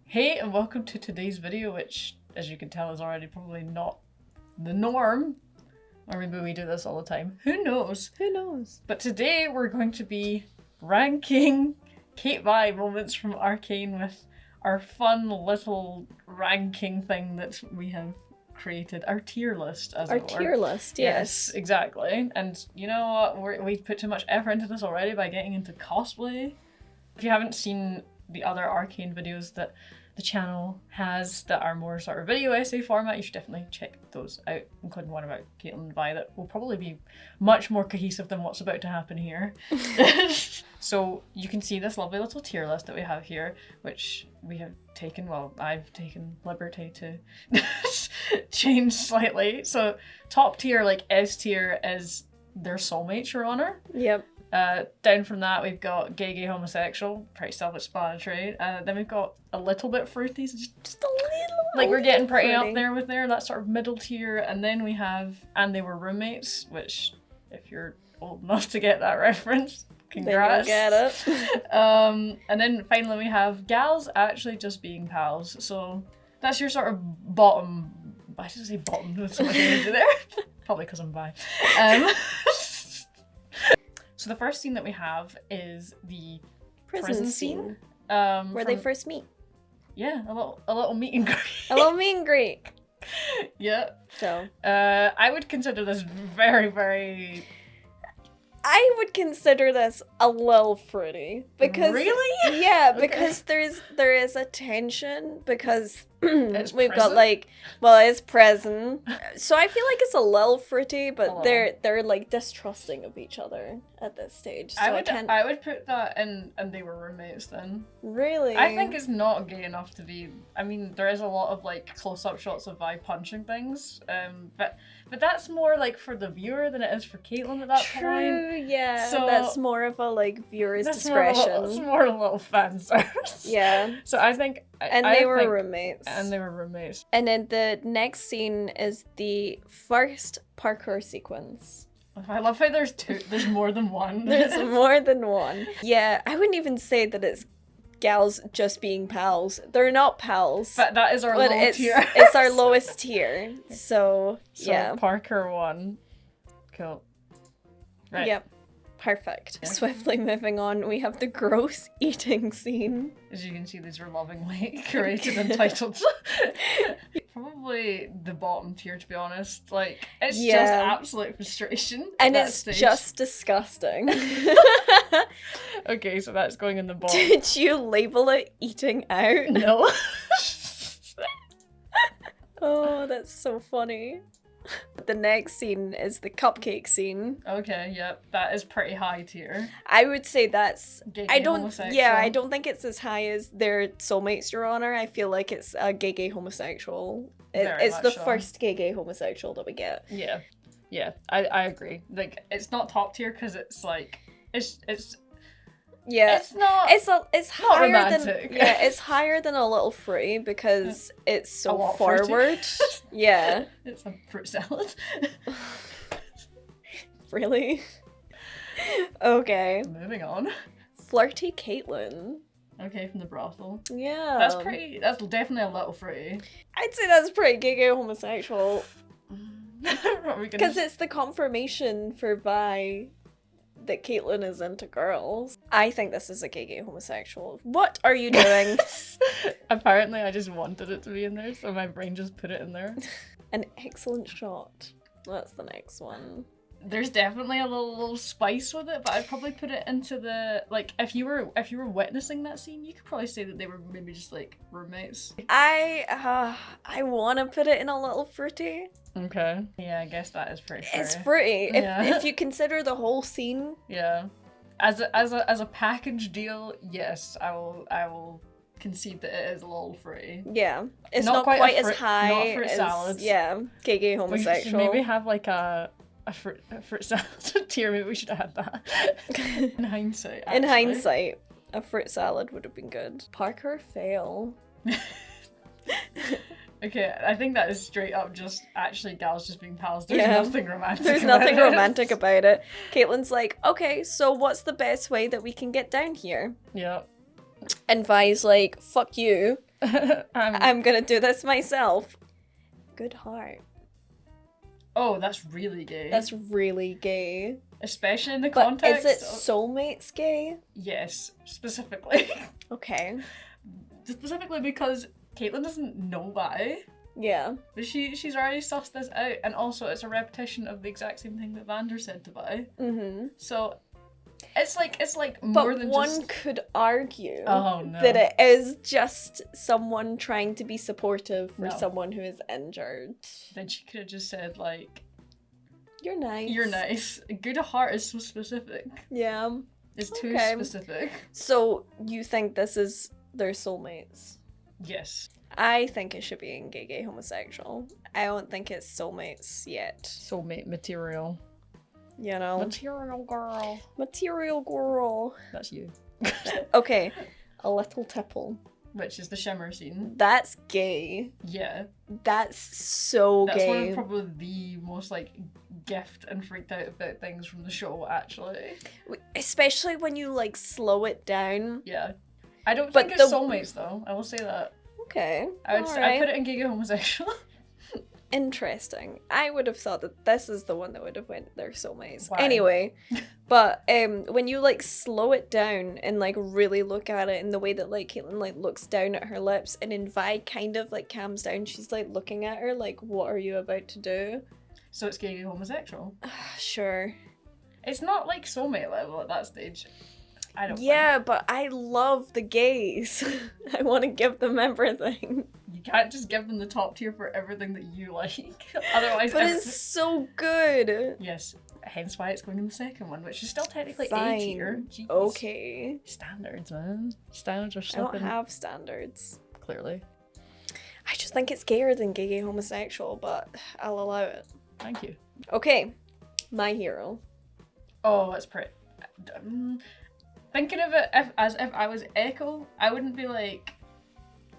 Hey, and welcome to today's video, which, as you can tell, is already probably not the norm. Or maybe we do this all the time. Who knows? Who knows? But today we're going to be ranking Caitlyn and Vi moments from Arcane with our fun little ranking thing that we have created. Our tier list, as it were. Our tier list, yes. Exactly. And you know what? We've put too much effort into this already by getting into cosplay. If you haven't seen the other Arcane videos that the channel has that are more sort of video essay format, you should definitely check those out, including one about Caitlyn and Vi that will probably be much more cohesive than what's about to happen here. So you can see this lovely little tier list that we have here, which we have taken, well, I've taken liberty to change slightly. So top tier, like S tier, is their soulmates, Your Honor. Yep. Down from that, we've got gay homosexual, pretty self-explanatory. Then we've got a little bit fruity, so just a little. Like we're getting pretty fruity up there with that sort of middle tier. And then we have and they were roommates, which if you're old enough to get that reference, congrats. Then you'll get it. And then finally we have gals actually just being pals. So that's your sort of bottom. Why did I say bottom? There's so much energy there. Probably because I'm bi. So the first scene that we have is the prison scene. Where they first meet. Yeah, a little meet and greet. A little meet and greet. Yeah. So. I would consider this very, very... I would consider this a little fruity. Because really? Yeah, Okay. because there is a tension because It's we've prison? got like, well, it's prison. So I feel like it's a little fruity, but they're like distrusting of each other at this stage. So I would put that in and they were roommates then. Really? I think it's not gay enough to be. I mean, there is a lot of like close-up shots of Vi punching things, but that's more like for the viewer than it is for Caitlyn at that point. True, yeah. So that's more of a like viewer's discretion. It's more a little fan service. Yeah. So I think. They were roommates. And they were roommates. And then the next scene is the first parkour sequence. I love how there's more than one. There's more than one. Yeah, I wouldn't even say that it's gals just being pals. They're not pals. But that is our low tier. It's our lowest tier. So yeah. Parker 1. Cool. Right. Yep. Perfect. Yeah. Swiftly moving on, we have the gross eating scene. As you can see, these are lovingly curated and titled. Probably the bottom tier, to be honest. Like, it's just absolute frustration. And it's just disgusting. Okay, so that's going in the bottom. Did you label it eating out? No. Oh, that's so funny. The next scene is the cupcake scene. Okay, yep, that is pretty high tier. I would say that's Gay homosexual. I don't think it's as high as their soulmates, Your Honor. I feel like it's a gay homosexual. It's the first gay homosexual that we get. Yeah, I agree. Like, it's not top tier because it's like it's yeah, it's not. It's higher romantic. than it's higher than a little fruity because it's so forward. Yeah, it's a fruit salad. Really? Okay. Moving on. Flirty Caitlyn. Okay, from the brothel. Yeah, that's definitely a little fruity. I'd say that's pretty gay homosexual. Because it's the confirmation for Vi that Caitlyn is into girls. I think this is a gay homosexual. What are you doing? Apparently I just wanted it to be in there, so my brain just put it in there. An excellent shot. That's the next one. There's definitely a little spice with it, but I'd probably put it into the, like, if you were witnessing that scene, you could probably say that they were maybe just like roommates. I want to put it in a little fruity. Okay. Yeah, I guess that is pretty fair. It's fruity. Yeah. If you consider the whole scene. Yeah. As a package deal, yes, I will concede that it is a little fruity. Yeah. It's not quite as high not a fruit salad. Yeah, gay homosexual. We should maybe have like a fruit salad tier. Maybe we should have had that. In hindsight. Actually. In hindsight, a fruit salad would have been good. Parker fail. Okay, I think that is straight up just actually gals just being pals. There's nothing romantic. There's nothing romantic about it. Caitlyn's like, okay, so what's the best way that we can get down here? Yeah. And Vi's like, fuck you. I'm I'm gonna do this myself. Good heart. Oh, that's really gay. That's really gay. Especially in the But context is it soulmates gay? Yes, specifically. Okay. Specifically because Caitlyn doesn't know Vi, Yeah. but she's already sussed this out, and also it's a repetition of the exact same thing that Vander said to Vi. Mm-hmm. So it's like more But than one just... could argue Oh no. that it is just someone trying to be supportive for No. someone who is injured. Then she could have just said like, You're nice. "You're nice." Good heart is so specific. Yeah. It's too Okay. specific. So you think this is their soulmates? Yes. I think it should be in gay homosexual. I don't think it's soulmates yet. Soulmate material. You know? Material girl. Material girl. That's you. Okay. A little tipple. Which is the shimmer scene. That's gay. Yeah. That's so That's gay. one of probably the most like gift and freaked out about things from the show, actually. Especially when you like slow it down. Yeah. I don't But think it's soulmates though. I will say that. Okay. I'd alright. put it in gay homosexual. Interesting. I would have thought that this is the one that would have went their soulmates. Why? Anyway, but when you like slow it down and like really look at it in the way that like Caitlyn like looks down at her lips, and then Vi kind of like calms down, she's like looking at her like, what are you about to do? So it's gay homosexual. Sure. It's not like soulmate level at that stage. I don't Yeah, but I love the gays. I want to give them everything. You can't just give them the top tier for everything that you like. Otherwise, But it's so good. Yes, hence why it's going in the second one, which is still technically Fine. A tier. Jeez. Okay. Standards, man. Standards are I don't slipping. have standards. Clearly. I just think it's gayer than gay homosexual, but I'll allow it. Thank you. Okay. My hero. Oh, it's pretty. Thinking of it as if I was Echo, I wouldn't be like,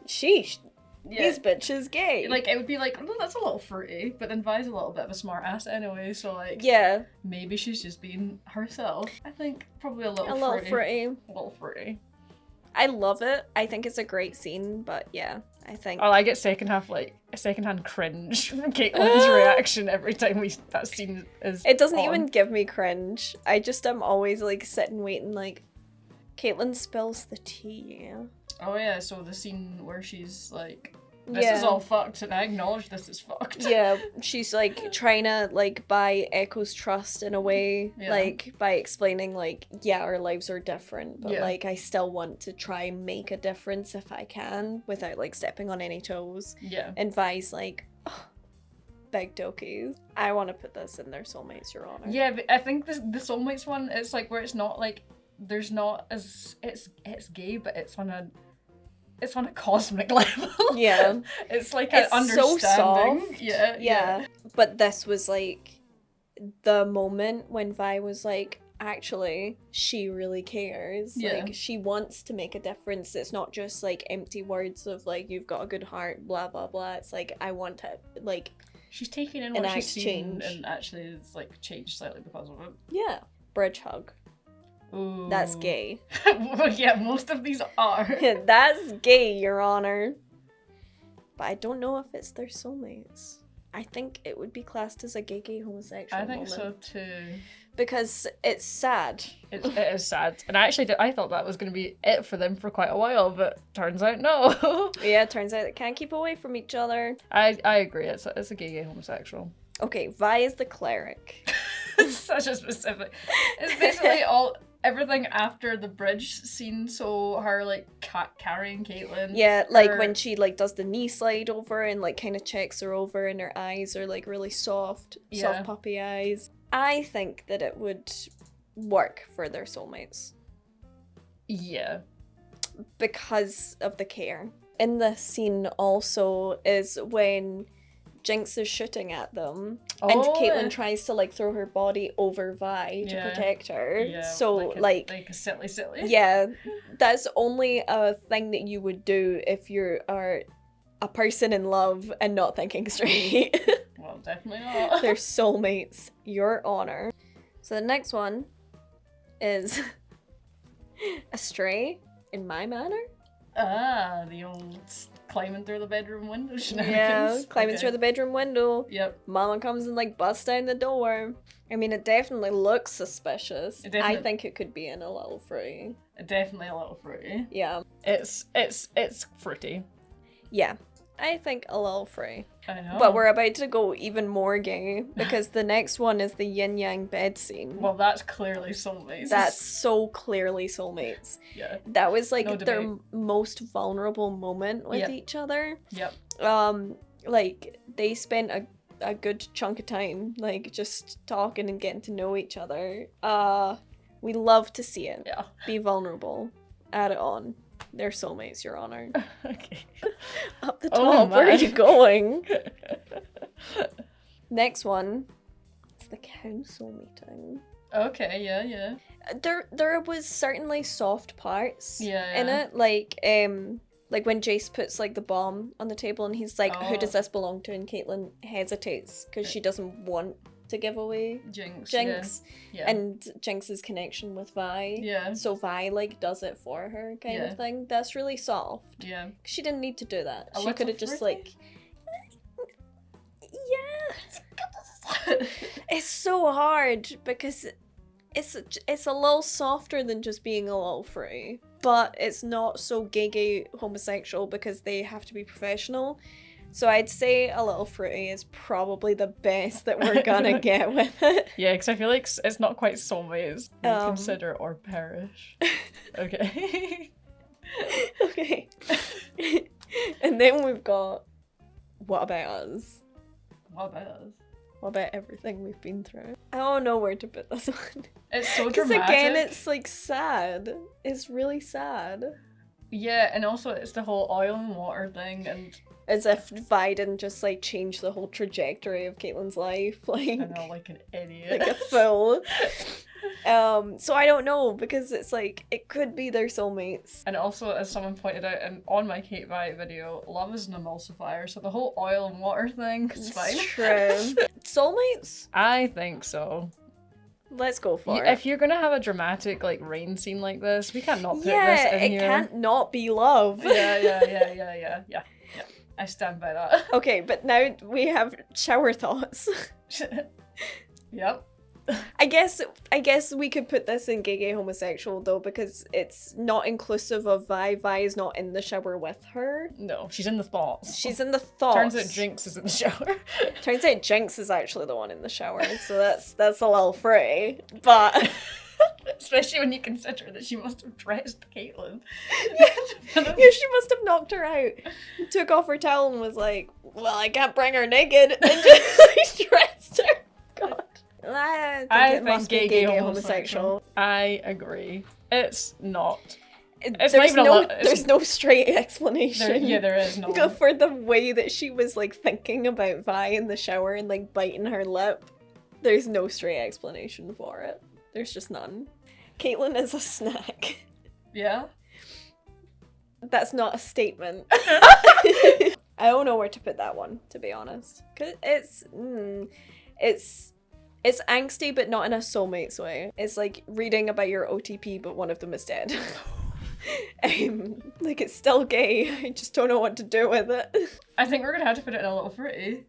Sheesh. yeah. These bitches gay. Like, it would be like, oh, that's a little fruity, but then Vi's a little bit of a smart ass anyway, so like, yeah. maybe she's just being herself. I think probably a little A little fruity. fruity. A little fruity. I love it. I think it's a great scene, but yeah, I think. Oh, I get secondhand cringe from Caitlyn's reaction every time that scene is It doesn't on. even give me cringe. I just am always like sitting waiting like, Caitlyn spills the tea. Oh yeah, so the scene where she's like, this is all fucked, and I acknowledge this is fucked. Yeah, she's like trying to like buy Echo's trust in a way, Yeah. like by explaining like, yeah, our lives are different, but Yeah. like I still want to try and make a difference if I can without like stepping on any toes. Yeah. And Vi's like, oh, big dokies. I want to put this in their soulmates, Your Honor. Yeah, but I think the soulmates one, it's like where it's not like, there's not as, it's gay, but it's on a cosmic level. Yeah. It's like It's an so understanding. soft. Yeah. But this was like the moment when Vi was like, actually, she really cares. Yeah. Like, she wants to make a difference. It's not just like empty words of like, you've got a good heart, blah, blah, blah. It's like, I want to, like, She's taking in An what she's act seen change. and actually it's like changed slightly because of it. yeah, bridge hug. Ooh. That's gay. Well, yeah, most of these are. That's gay, Your Honor. But I don't know if it's their soulmates. I think it would be classed as a gay homosexual I think moment. so too. Because it's sad. It is sad, and I thought that was going to be it for them for quite a while, but turns out no. Yeah, it turns out they can't keep away from each other. I agree. It's a gay homosexual. Okay, Vi is the cleric. It's such a specific. It's basically everything after the bridge scene. So her like carrying Caitlyn. Yeah, like her- when she like does the knee slide over and like kind of checks her over and her eyes are like really soft Yeah. puppy eyes. I think that it would work for their soulmates Yeah. because of the care. In this scene also is when Jinx is shooting at them and Caitlyn tries to like throw her body over Vi to Yeah. protect her. Yeah, So like a silly. yeah, that's only a thing that you would do if you are a person in love and not thinking straight. Well, definitely not. They're soulmates, Your Honor. So the next one is Astray in my manner. Ah, the old climbing through the bedroom window Yeah, shenanigans. climbing Okay. through the bedroom window. Yep. Mama comes and like busts down the door. I mean, it definitely looks suspicious. I think it could be in a little fruity. Definitely a little fruity. Yeah. It's fruity. Yeah. I think a little fruity. I know. But we're about to go even more gay because the next one is the yin yang bed scene. Well, that's clearly soulmates. That's so clearly soulmates. Yeah. That was like No their debate. most vulnerable moment with Yep. each other. Yep. Like they spent a good chunk of time like just talking and getting to know each other. We love to see it. Yeah. Be vulnerable. Add it on. They're soulmates, Your Honor. Okay. Up the Oh top, where are my. you going? Next one. It's the council meeting. Okay, yeah. There was certainly soft parts Yeah. in it, like when Jace puts like the bomb on the table and he's like, "Who does this belong to?" and Caitlyn hesitates because she doesn't want to give away Jinx. Yeah. and Jinx's connection with Vi. Yeah. So Vi like does it for her kind Yeah. of thing. That's really soft. Yeah. She didn't need to do that. A She little could have just fruity? like yeah. It's so hard because it's a little softer than just being a little free, but it's not so gay homosexual because they have to be professional. So I'd say a little fruity is probably the best that we're gonna get with it. Yeah, because I feel like it's not quite soulmates. We Um. consider or perish. Okay. Okay. And then we've got What About Us? What about us? What about everything we've been through? I don't know where to put this one. It's so Because dramatic. again, it's like sad. It's really sad. Yeah, and also it's the whole oil and water thing, and As if Vi didn't just like change the whole trajectory of Caitlyn's life. Like, I know, like an idiot. like a fool. So I don't know, because it's like, it could be their soulmates. And also, as someone pointed out on my Kate Vi video, love is an emulsifier, so the whole oil and water thing is fine. It's true. Soulmates? I think so. Let's go for If it. you're gonna have a dramatic like rain scene like this, we can't not put this Yeah, in it here. can't not be love. Yeah. I stand by that. Okay, but now we have shower thoughts. Yep. I guess we could put this in gay homosexual though, because it's not inclusive of Vi. Vi is not in the shower with her. No, she's in the thoughts. She's in the thoughts. Turns out Jinx is in the shower. Turns out Jinx is actually the one in the shower, so that's a little free. But Especially when you consider that she must have dressed Caitlyn. yeah, she must have knocked her out, took off her towel and was like, "Well, I can't bring her naked," and just like, dressed her. God. I think it must be gay homosexual. I agree. It's not. There's not even a no, lot- there's no straight explanation. There is no. For the way that she was like thinking about Vi in the shower and like biting her lip. There's no straight explanation for it. There's just none. Caitlyn is a snack. Yeah. That's not a statement. I don't know where to put that one, to be honest. 'Cause it's angsty, but not in a soulmates way. It's like reading about your OTP, but one of them is dead. Like, it's still gay. I just don't know what to do with it. I think we're gonna have to put it in a little fruity.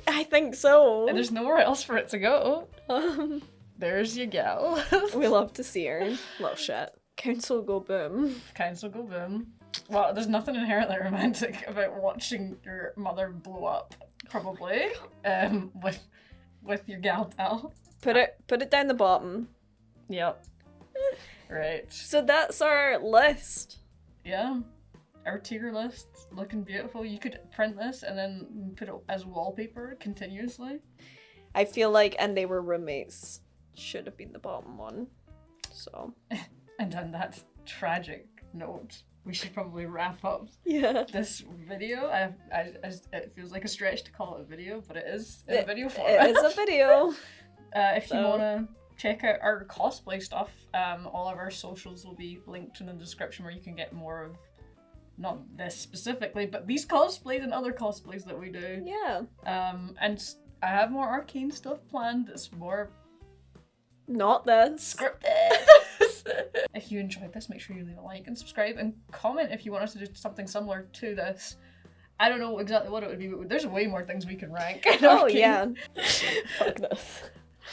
I think so. And there's nowhere else for it to go. Um, There's your gal. we love to see her. Little shit. Council go boom. Council go boom. Well, there's nothing inherently romantic about watching your mother blow up, probably. With your gal pal. Put it down the bottom. Yep. Right. So that's our list. Yeah. Our tier list looking beautiful. You could print this and then put it as wallpaper continuously. I feel like, and they were roommates, should have been the bottom one. So And on that tragic note, we should probably wrap up yeah. this video. It feels like a stretch to call it a video, but it is in a video format. It is a video. If you want to check out our cosplay stuff, all of our socials will be linked in the description where you can get more of, not this specifically, but these cosplays and other cosplays that we do. Yeah. And I have more Arcane stuff planned that's more Not this. scripted. If you enjoyed this, make sure you leave a like and subscribe and comment if you want us to do something similar to this. I don't know exactly what it would be, but there's way more things we can rank. Oh yeah. Fuck this.